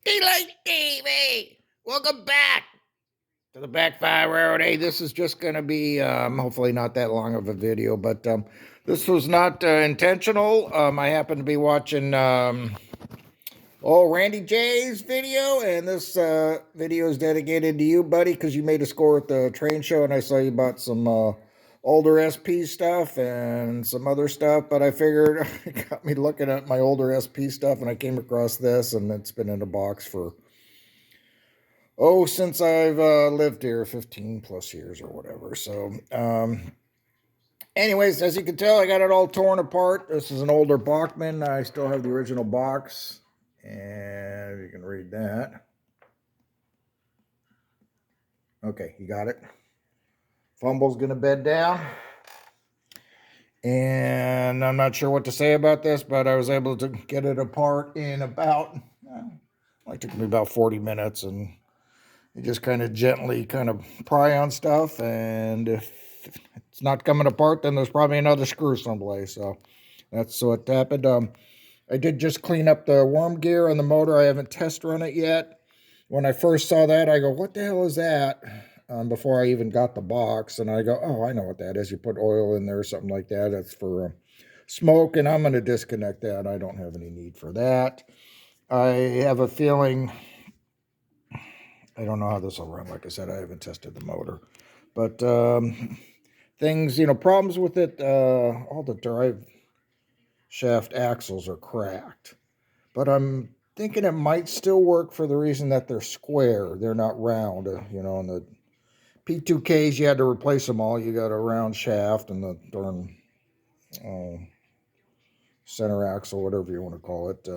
Daylight TV! Welcome back to the Backfire Railroad. Hey, this is just going to be hopefully not that long of a video, but this was not intentional. I happened to be watching Randy J's video, and this video is dedicated to you, buddy, because you made a score at the train show, and I saw you bought some older SP stuff and some other stuff, but I figured it got me looking at my older SP stuff, and I came across this, and it's been in a box for since I've lived here 15 plus years or whatever. So anyways, as you can tell, I got it all torn apart. This is an older Bachman. I still have the original box, and you can read that. Okay, you got it. Fumble's gonna bed down, and I'm not sure what to say about this, but I was able to get it apart in about it took me about 40 minutes, and you just kind of gently pry on stuff, and if it's not coming apart, then there's probably another screw someplace. So that's what happened. I did just clean up the worm gear on the motor. I haven't test run it yet. When I first saw that, I go, what the hell is that? Before I even got the box, and I go, oh, I know what that is. You put oil in there or something like that. That's for smoke, and I'm going to disconnect that. I don't have any need for that. I have a feeling, I don't know how this will run. Like I said, I haven't tested the motor. But things, problems with it, all the drive shaft axles are cracked. But I'm thinking it might still work for the reason that they're square. They're not round. And the P2Ks, you had to replace them all. You got a round shaft, and the darn center axle, whatever you want to call it,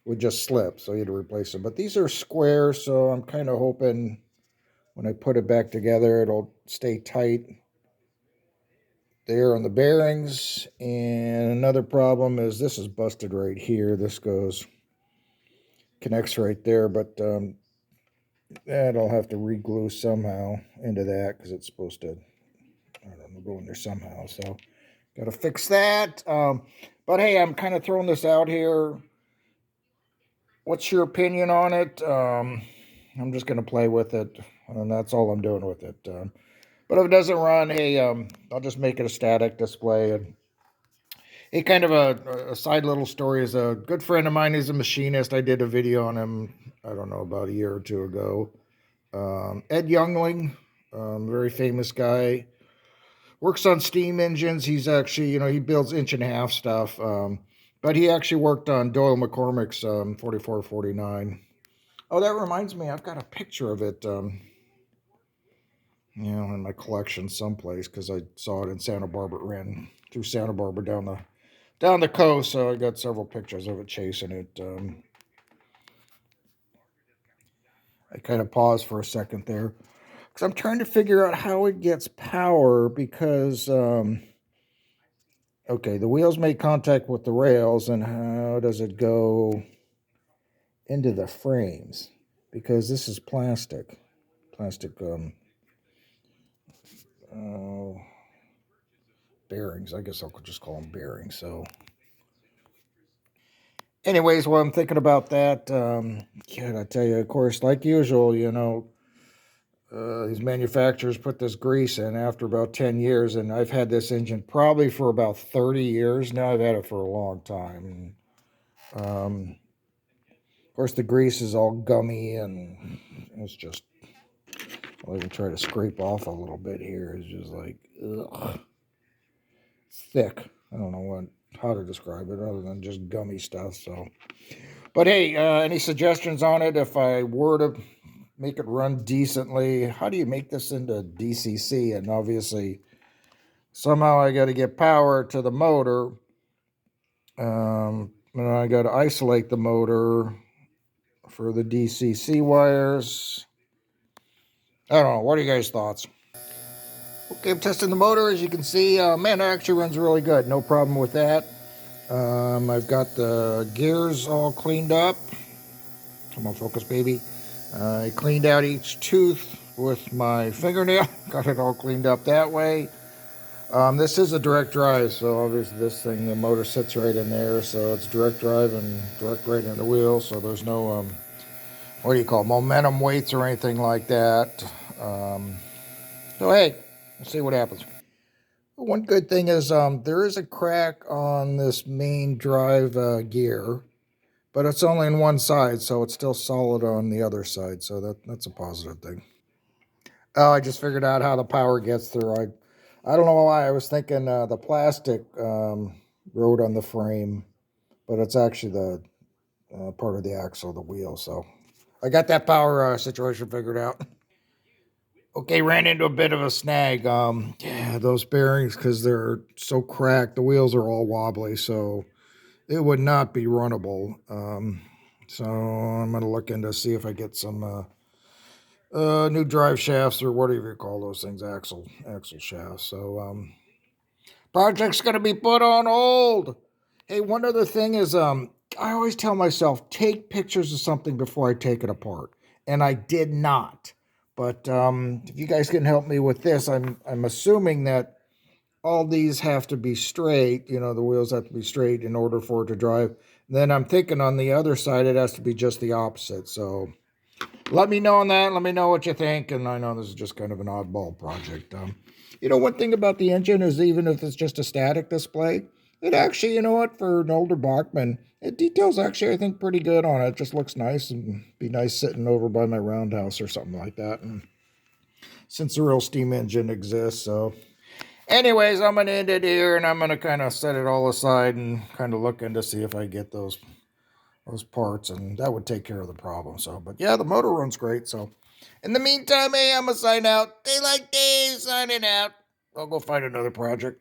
would just slip. So you had to replace them. But these are square, so I'm kind of hoping when I put it back together, it'll stay tight there on the bearings. And another problem is this is busted right here. This connects right there, but that'll have to re-glue somehow into that because it's supposed to, I don't know, go in there somehow. So got to fix that. But hey, I'm kind of throwing this out here. What's your opinion on it? I'm just going to play with it, and that's all I'm doing with it. But if it doesn't run, hey, I'll just make it a static display. And hey, kind of a side little story is a good friend of mine is a machinist. I did a video on him, I don't know, about a year or two ago. Ed Youngling, very famous guy. Works on steam engines. He's actually, he builds inch-and-a-half stuff. But he actually worked on Doyle McCormick's 4449. Oh, that reminds me, I've got a picture of it, in my collection someplace because I saw it in Santa Barbara. It ran through Santa Barbara down the coast, so I got several pictures of it chasing it. I kind of paused for a second there because I'm trying to figure out how it gets power because, okay, the wheels make contact with the rails, and how does it go into the frames? Because this is plastic, bearings. I guess I'll just call them bearings. So anyways, while I'm thinking about that, I tell you, of course, like usual, these manufacturers put this grease in after about 10 years, and I've had this engine probably for about 30 years now. I've had it for a long time. And, of course, the grease is all gummy, and it's just, I'll even try to scrape off a little bit here. It's just like, ugh. It's thick. I don't know how to describe it other than just gummy stuff. So, but hey, any suggestions on it? If I were to make it run decently, how do you make this into DCC? And obviously, somehow I got to get power to the motor. And I got to isolate the motor for the DCC wires. I don't know. What are you guys' thoughts? Okay, I'm testing the motor. As you can see, man, it actually runs really good. No problem with that. I've got the gears all cleaned up. Come on, focus, baby. I cleaned out each tooth with my fingernail. Got it all cleaned up that way. This is a direct drive, so obviously this the motor sits right in there, so it's direct drive and direct right in the wheel, so there's no what do you call it, momentum weights or anything like that. So hey, we'll see what happens. One good thing is there is a crack on this main drive gear, but it's only on one side, so it's still solid on the other side. So that's a positive thing. Oh, I just figured out how the power gets through. I don't know why I was thinking the plastic rode on the frame, but it's actually the part of the axle, the wheel. So I got that power situation figured out. Okay, ran into a bit of a snag. Yeah, those bearings, because they're so cracked, the wheels are all wobbly, so it would not be runnable. So I'm gonna look into see if I get some new drive shafts or whatever you call those things, axle shafts. So project's gonna be put on hold. Hey, one other thing is I always tell myself take pictures of something before I take it apart, and I did not. But if you guys can help me with this, I'm assuming that all these have to be straight. You know, the wheels have to be straight in order for it to drive. Then I'm thinking on the other side it has to be just the opposite. So let me know on that. Let me know what you think. And I know this is just kind of an oddball project. You know, one thing about the engine is even if it's just a static display, it actually, you know what, for an older Bachmann, it details actually, I think, pretty good on it. It just looks nice and be nice sitting over by my roundhouse or something like that. And since the real steam engine exists, so anyways, I'm going to end it here and I'm going to kind of set it all aside and kind of look into see if I get those parts, and that would take care of the problem. So, but yeah, the motor runs great. So, in the meantime, hey, I'm going to sign out. Daylight Dave signing out. I'll go find another project.